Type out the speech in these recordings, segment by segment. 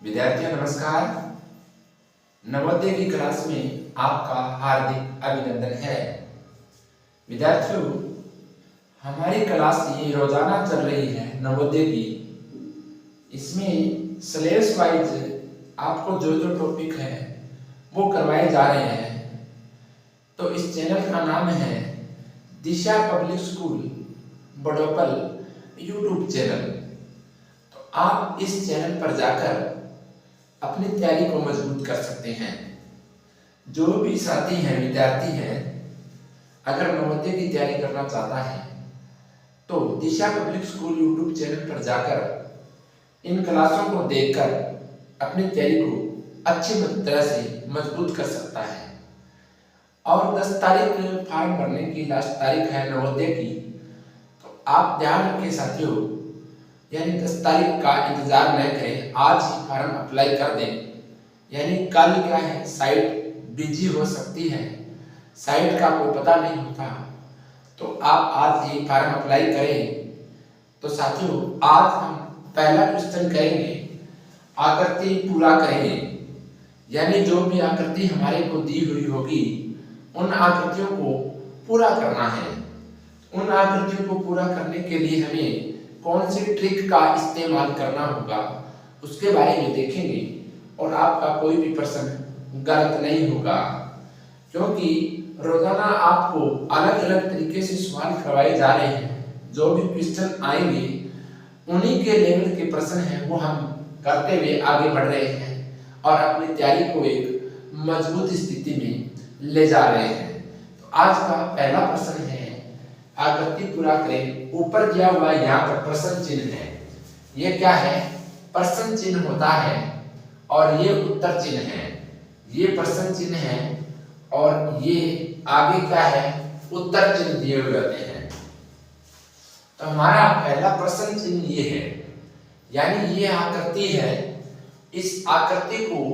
विद्यार्थियों नमस्कार। नवोदय की क्लास में आपका हार्दिक अभिनंदन है। विद्यार्थियों, हमारी क्लास ये रोजाना चल रही है नवोदय की। इसमें सिलेबस वाइज आपको जो जो टॉपिक है वो करवाए जा रहे हैं। तो इस चैनल का नाम है Disha public school Badopal YouTube channel. तो आप इस चैनल पर जाकर अपनी तैयारी को मजबूत कर सकते हैं। जो भी साथी हैं, विद्यार्थी हैं, अगर नवोदय की तैयारी करना चाहता है तो दिशा पब्लिक स्कूल यूट्यूब चैनल पर जाकर इन क्लासों को देखकर अपनी तैयारी को अच्छी तरह से मजबूत कर सकता है। और 10 तारीख फॉर्म भरने की लास्ट तारीख है नवोदय की। तो आप ध्यान रखें साथियों, यानी 10 तारीख का इंतजार न करें, आज ही फॉर्म अप्लाई कर दें। यानी कल क्या है, साइट बिजी हो सकती है, साइट का कोई पता नहीं होता। तो आप आज ही फॉर्म अप्लाई करें। तो साथियों, आज हम पहला क्वेश्चन करेंगे, आकृति पूरा करेंगे। यानी जो भी आकृति हमारे को दी हुई होगी उन आकृतियों को पूरा करना है। उन आकृतियों को पूरा करने के लिए हमें कौन सी ट्रिक का इस्तेमाल करना होगा उसके बारे में देखेंगे। और आपका कोई भी प्रश्न गलत नहीं होगा, क्योंकि रोजाना आपको अलग अलग तरीके से सवाल करवाए जा रहे हैं। जो भी क्वेश्चन आएंगे उन्हीं के लेवल के प्रश्न हैं वो हम करते हुए आगे बढ़ रहे हैं और अपनी तैयारी को एक मजबूत स्थिति में ले जा रहे हैं। तो आज का पहला प्रश्न है, आकृति पूरा करें। ऊपर दिया हुआ यहाँ पर प्रश्न चिन्ह है। ये क्या है? प्रश्न चिन्ह होता है और ये उत्तर चिन्ह है। ये प्रश्न चिन्ह है और ये आगे क्या है, उत्तर चिन्ह दिए हुए होते हैं। तो हमारा पहला प्रश्न चिन्ह ये है, यानी ये आकृति है। इस आकृति को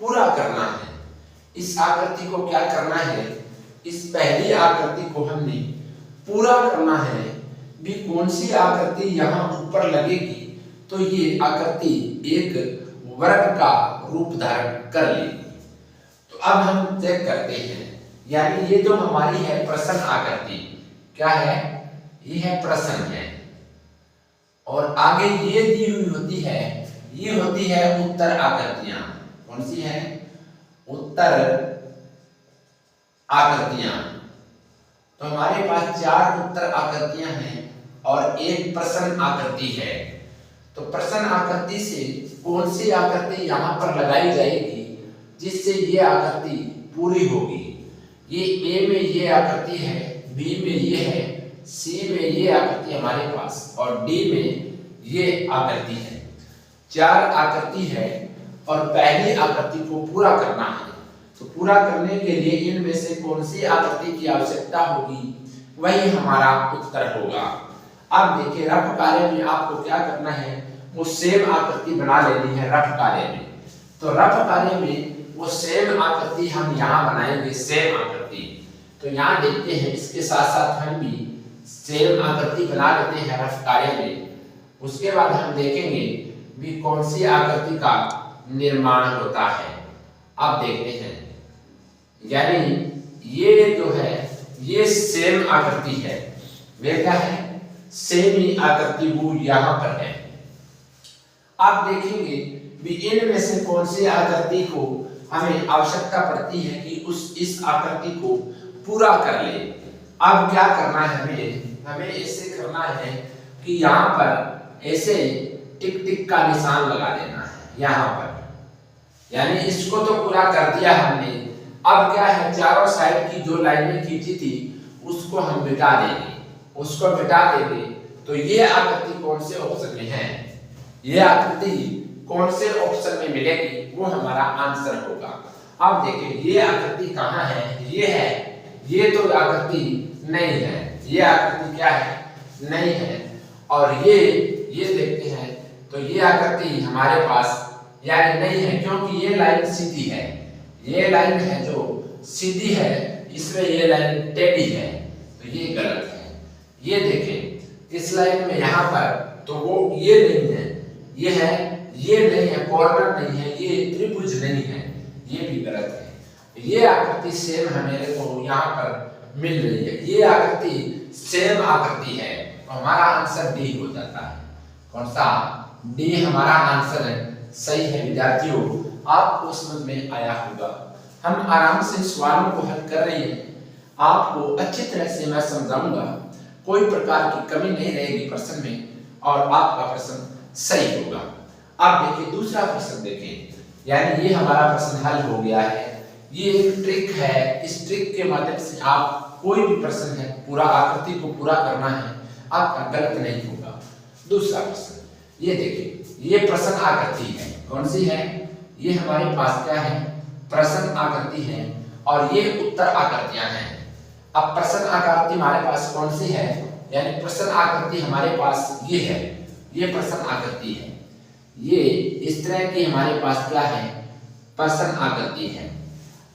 पूरा करना है। इस आकृति को क्या करना है? इस पहली आकृति को हमने पूरा करना है। भी कौन सी आकृति यहाँ ऊपर लगेगी तो ये आकृति एक वर्ग का रूप धारण कर लेगी। तो अब हम चेक करते हैं, यानी ये जो हमारी है प्रश्न आकृति, क्या है? ये है प्रश्न है। और आगे ये दी हुई होती है, ये होती है उत्तर आकृतियां। कौन सी है? उत्तर आकृतियां। तो हमारे पास 4 उत्तर आकृतियां हैं और एक प्रश्न आकृति है। तो प्रश्न आकृति से कौन सी आकृति यहाँ पर लगाई जाएगी जिससे ये आकृति पूरी होगी? ये ए में ये आकृति है, बी में ये है, सी में ये आकृति हमारे पास और डी में ये आकृति है। 4 आकृति है और पहली आकृति को पूरा करना है। तो पूरा करने के लिए इनमें से कौन सी आकृति की आवश्यकता होगी वही हमारा उत्तर होगा। अब देखिए, रफ कार्य में आपको क्या करना है, वो सेम आकृति बना लेनी है रफ कार्य में। तो रफ कार्य में वो सेम आकृति हम यहाँ बनाएंगे, सेम आकृति। तो यहाँ देखते हैं, इसके साथ साथ हम भी सेम आकृति बना लेते हैं रफ कार्य में। उसके बाद हम देखेंगे भी कौन सी आकृति का निर्माण होता है। अब देखते हैं, यानी ये जो है ये सेम आकृति है। वे क्या है? सेम ही आकृति वो यहाँ पर है। आप देखेंगे भी इनमें से कौन सी आकृति को हमें आवश्यकता पड़ती है कि इस आकृति को पूरा कर ले। अब क्या करना है, हमें ऐसे करना है कि यहाँ पर ऐसे टिक टिक का निशान लगा देना है यहाँ पर। यानी इसको तो पूरा कर दिया हमने। अब क्या है, चारों साइड की जो लाइनें खींची थी उसको हम मिटा देंगे। उसको मिटा देंगे तो ये आकृति कौन से ऑप्शन में है, ये आकृति कौन से ऑप्शन में मिलेगी वो हमारा आंसर होगा। अब देखिए, ये आकृति कहाँ है? ये है। ये तो आकृति नहीं है, ये आकृति क्या है? नहीं है। और ये देखते हैं तो ये आकृति हमारे पास यानी नहीं है, क्योंकि ये लाइन सीधी है। ये लाइन है जो सीधी है, इसमें ये लाइन टेढ़ी है, तो ये गलत है। ये देखें, इस लाइन में यहाँ पर तो वो ये नहीं है, ये है ये नहीं है, कॉर्नर नहीं है, ये त्रिभुज नहीं है, ये भी गलत है। ये आकृति सेम है मेरे को यहाँ पर मिल रही है, ये आकृति सेम आकृति है, तो हमारा आंसर डी हो जाता है। कौन सा? डी हमारा आंसर है, सही है विद्यार्थियों। आपको समझ में आया होगा। हम आराम से सवालों को हल कर रहे हैं, आपको अच्छी तरह से मैं समझाऊंगा, कोई प्रकार की कमी नहीं रहेगी प्रश्न में और आपका प्रश्न सही होगा। आप देखिए दूसरा प्रश्न देखें, यानी ये हमारा प्रश्न हल हो गया है। ये एक ट्रिक है, इस ट्रिक के माध्यम से आप कोई भी प्रश्न है पूरा आकृति को पूरा करना है, आपका गलत नहीं होगा। दूसरा प्रश्न ये देखिए, ये प्रश्न आकृति है, कौन सी है? ये हमारे पास क्या है? प्रश्न आकृति है और ये उत्तर आकृतियां हैं। अब प्रश्न आकृति हमारे पास कौन सी है? यानी प्रश्न आकृति हमारे पास ये है, ये प्रश्न आकृति है, ये इस तरह की हमारे पास क्या है? प्रश्न आकृति है।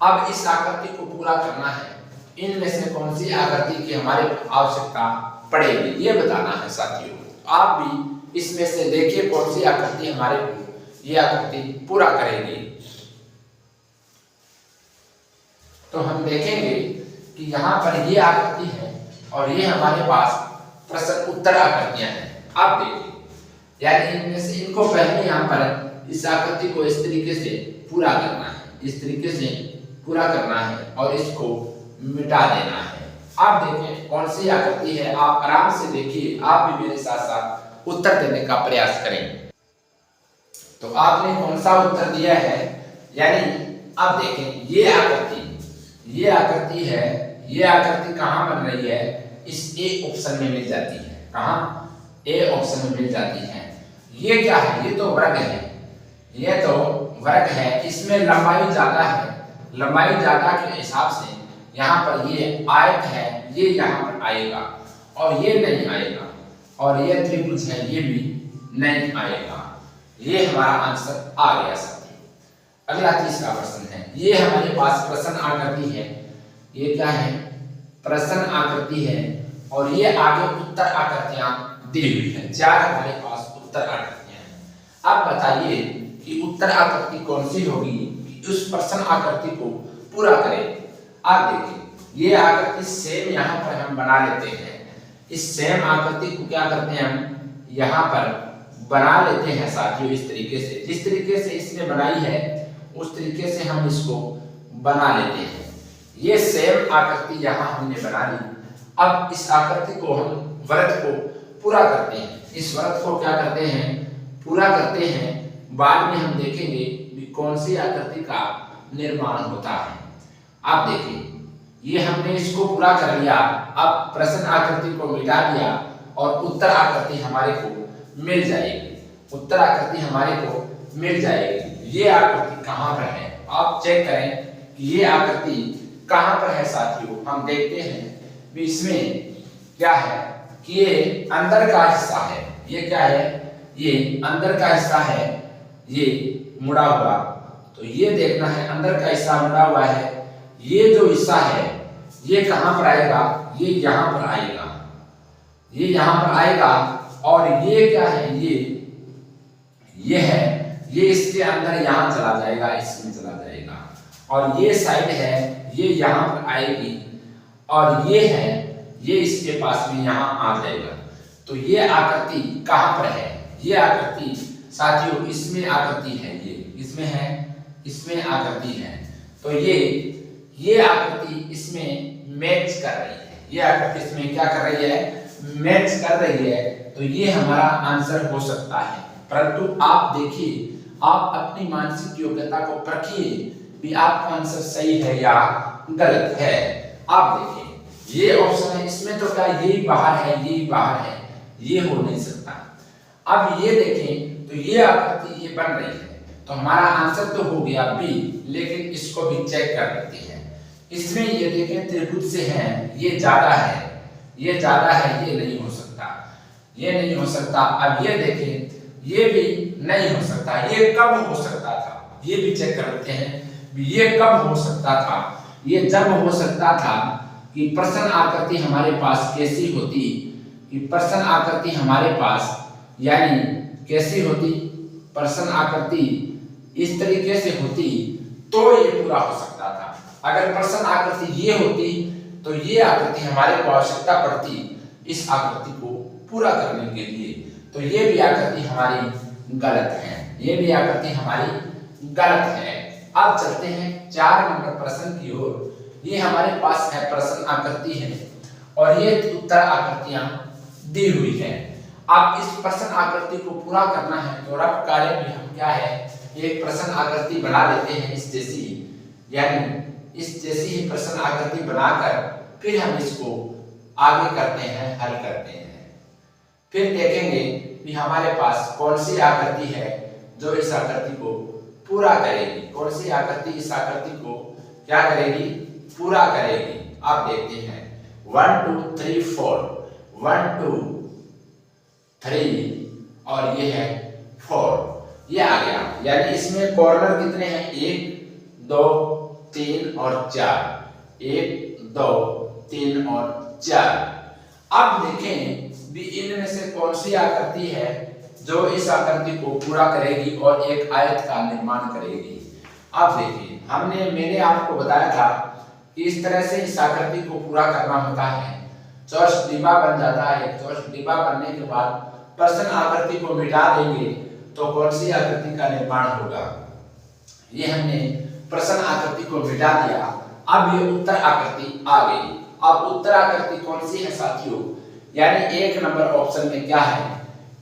अब इस आकृति को पूरा करना है, इनमें से कौन सी आकृति की हमारे आवश्यकता पड़ेगी ये बताना है साथियों। आप भी इसमें से देखिए कौन सी आकृति हमारे को ये आकृति पूरा करेगी। तो हम देखेंगे कि यहाँ पर ये आकृति है और ये हमारे पास प्रश्न उत्तर आकृतियां हैं। आप देखिए, यानी इनमें से इनको पहले यहाँ पर इस आकृति को इस तरीके से पूरा करना है, इस तरीके से पूरा करना है और इसको मिटा देना है। आप देखें कौन सी आकृति है, आप आराम से देखिए, आप भी मेरे साथ साथ उत्तर देने का प्रयास करें। तो आपने कौन सा उत्तर दिया है? यानी आप देखें ये आकृति है, ये आकृति कहाँ बन रही है? इस ए ऑप्शन में मिल जाती है। कहाँ? ए ऑप्शन में मिल जाती है। ये क्या है? ये तो वर्ग है, ये तो वर्ग है, इसमें लंबाई ज्यादा है, लंबाई ज्यादा के हिसाब से यहाँ पर ये आयत है, ये यहाँ पर आएगा और ये नहीं आएगा, और ये त्रिभुज है, ये भी नहीं आएगा। ये हमारा आंसर आ गया साथियों। अगला तीसरा प्रश्न है, ये हमारे पास प्रश्न आकृति है, ये क्या है? प्रश्न आकृति है और ये आगे उत्तर आकृतियां दी हुई है। चार हमारे पास उत्तर आकृतियां हैं। अब बताइए कि उत्तर आकृति कौन सी होगी कि उस प्रश्न आकृति को पूरा करें। आप देखिए ये आकृति सेम यहाँ पर हम बना लेते हैं, इस सेम आकृति को क्या करते हैं हम यहाँ पर बना लेते हैं साथियों, इस तरीके से, जिस तरीके से इसने बनाई है उस तरीके से हम इसको बना लेते हैं। ये सेम आकृति यहाँ हमने बना ली। अब इस आकृति को हम वृत्त को पूरा करते हैं, इस वृत्त को क्या करते हैं? पूरा करते हैं। बाद में हम देखेंगे कि कौन सी आकृति का निर्माण होता है। आप देखिए ये हमने इसको पूरा कर लिया, अब प्रश्न आकृति को मिटा दिया और उत्तर आकृति हमारे को मिल जाएगी, उत्तर आकृति हमारे को मिल जाएगी। ये आकृति कहाँ पर है? आप चेक करें कि ये आकृति कहाँ पर है साथियों। हम देखते हैं भी इसमें क्या है कि ये अंदर का हिस्सा है, ये क्या है? ये अंदर का हिस्सा है, ये मुड़ा हुआ, तो ये देखना है अंदर का हिस्सा मुड़ा हुआ है। ये जो हिस्सा है ये कहाँ पर आएगा? ये यहाँ पर आएगा, ये यहाँ पर आएगा और ये क्या है? ये है, ये इसके अंदर यहाँ चला जाएगा, इसमें चला जाएगा, और ये साइड है ये यहाँ पर आएगी और ये है ये इसके पास में यहाँ आ जाएगा। तो ये आकृति कहाँ पर है? ये आकृति साथियों इसमें आकृति है, ये इसमें है, इसमें आकृति है। तो ये आकृति इसमें मैच कर रही है, ये आकृति इसमें क्या कर रही है? मैच कर रही है। तो ये हमारा आंसर हो सकता है। परंतु आप देखिए, आप अपनी मानसिक योग्यता को परखिए कि आपका आंसर सही है या गलत है। आप देखिए ये ऑप्शन है, इसमें तो क्या यही बाहर है, यही बाहर है, ये हो नहीं सकता। अब ये देखें तो ये आकृति ये बन रही है, तो हमारा आंसर तो हो गया बी, लेकिन इसको भी चेक कर लेते हैं। इसमें ये देखें त्रिभुज से है, ये ज्यादा है, ये ज्यादा है, ये नहीं हो सकता, ये नहीं हो सकता। अब ये देखें ये भी नहीं हो सकता। ये कब हो सकता था ये भी चेक कर लेते हैं। ये कब हो सकता था? ये जब हो सकता था कि प्रश्न आकृति हमारे पास कैसी होती, कि प्रश्न आकृति हमारे पास यानी कैसी होती? प्रश्न आकृति इस तरीके से होती तो ये पूरा हो सकता था। अगर प्रश्न आकृति ये होती तो ये आकृति हमारे को आवश्यकता पड़ती इस आकृति को पूरा करने के लिए। तो ये भी आकृति हमारी गलत है, ये भी आकृति हमारी गलत है। अब चलते हैं 4 नंबर प्रश्न की ओर। ये हमारे पास है प्रश्न आकृति है और ये उत्तर आकृतियां दी हुई है। अब इस प्रश्न आकृति को पूरा करना है तो रफ कार्य में हम क्या है, एक प्रश्न आकृति बना लेते हैं इस जैसी, यानी इस जैसी ही प्रश्न आकृति बनाकर फिर हम इसको आगे करते हैं, हल करते हैं। फिर देखेंगे कि हमारे पास कौन सी आकृति है जो इस आकृति को पूरा करेगी, कौन सी आकृति इस आकृति को क्या करेगी, पूरा करेगी। आप देखते हैं 1 2 3 4, 1 2 3 और ये है 4, ये आ गया। यानी इसमें कॉर्नर कितने हैं, 1 2 3 और 4, 1 2 3 और 4। अब देखें भी इनमें से कौन सी आकृति है जो इस आकृति को पूरा करेगी और एक आयत का निर्माण करेगी। अब देखिए मैंने आपको बताया था कि इस तरह से इस आकृति को पूरा करना होता है। चौरस डिब्बा बन जाता है, चौरस डिब्बा बनने के बाद प्रश्न आकृति को मिटा देंगे तो कौन सी आकृति का निर्माण होगा। ये हमने प्रश्न आकृति को मिटा दिया, अब ये उत्तर आकृति आ गई। अब उत्तर आकृति कौन सी है साथियों, यानी 1 नंबर ऑप्शन में क्या है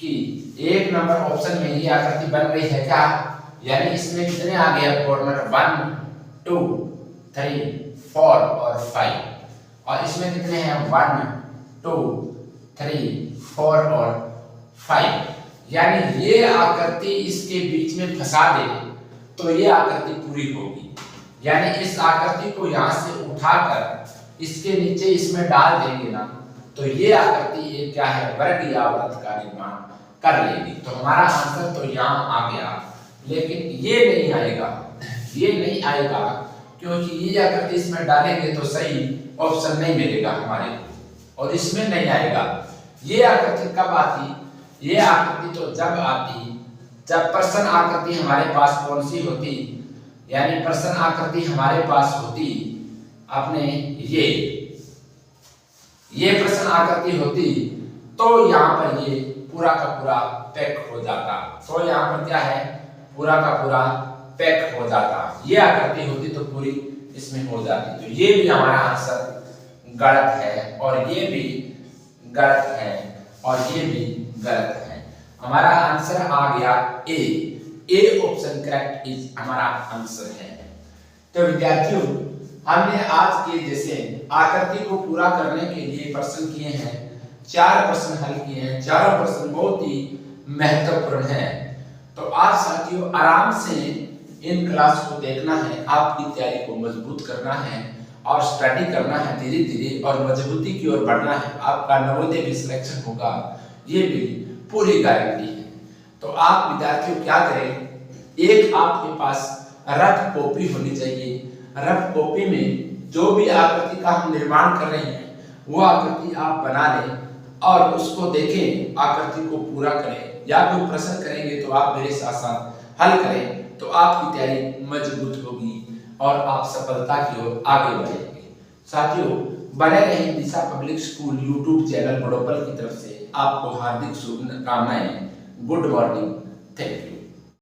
कि 1 नंबर ऑप्शन में ये आकृति बन रही है क्या, यानी इसमें कितने आ गए कॉर्नर, 1 2 3 4 और 5, और इसमें कितने हैं 1 2 3 4 और 5। यानी ये आकृति इसके बीच में फंसा दे तो ये आकृति पूरी होगी। यानी इस आकृति को यहाँ से उठाकर इसके नीचे इसमें डाल देंगे ना तो ये आकृति ये क्या है, वर्ग या वृत्त का निर्माण कर लेगी। तो हमारा आंसर तो यहाँ आ गया, लेकिन ये नहीं आएगा, ये नहीं आएगा क्योंकि ये आकृति इसमें डालेंगे तो सही ऑप्शन नहीं मिलेगा हमारे को, और इसमें नहीं आएगा। ये आकृति कब आती, ये आकृति तो जब आती जब प्रश्न आकृति हमारे पास कौन सी होती, यानी प्रश्न आकृति हमारे पास होती अपने ये प्रश्न आकृति होती तो यहाँ पर ये पूरा का पूरा पैक हो जाता। तो यहाँ पर क्या है, पूरा का पूरा पैक हो जाता। ये आकृति होती तो पूरी इसमें हो जाती। तो ये भी हमारा आंसर गलत है और ये भी गलत है और ये भी गलत है। हमारा आंसर आ गया ए ऑप्शन करेक्ट इज हमारा आंसर है। तो विद्यार्थियों हमने आज के जैसे आकृति को पूरा करने के लिए प्रश्न किए हैं, 4 प्रश्न हल किए हैं। चारों प्रश्न बहुत ही महत्वपूर्ण हैं। तो आज साथियों आराम से इन क्लास को देखना है, आपकी तैयारी को मजबूत करना है और स्टडी करना है धीरे धीरे और मजबूती की ओर बढ़ना है। आपका नवोदय भी सिलेक्शन होगा, ये भी पूरी गारंटी है। तो आप विद्यार्थियों क्या करें, एक आपके पास रफ कॉपी होनी चाहिए। रफ कॉपी में जो भी आकृति का हम निर्माण कर रहे हैं वो आकृति आप बना लें और उसको देखें, आकृति को पूरा करें, या कोई प्रश्न करेंगे तो आप मेरे साथ साथ हल करें, तो आपकी तैयारी मजबूत होगी और आप सफलता की ओर आगे बढ़ेंगे। साथियों बने रहें Disha public school YouTube channel Badopal की तरफ से आपको हार्दिक शुभकामनाएं। Good morning, thank you.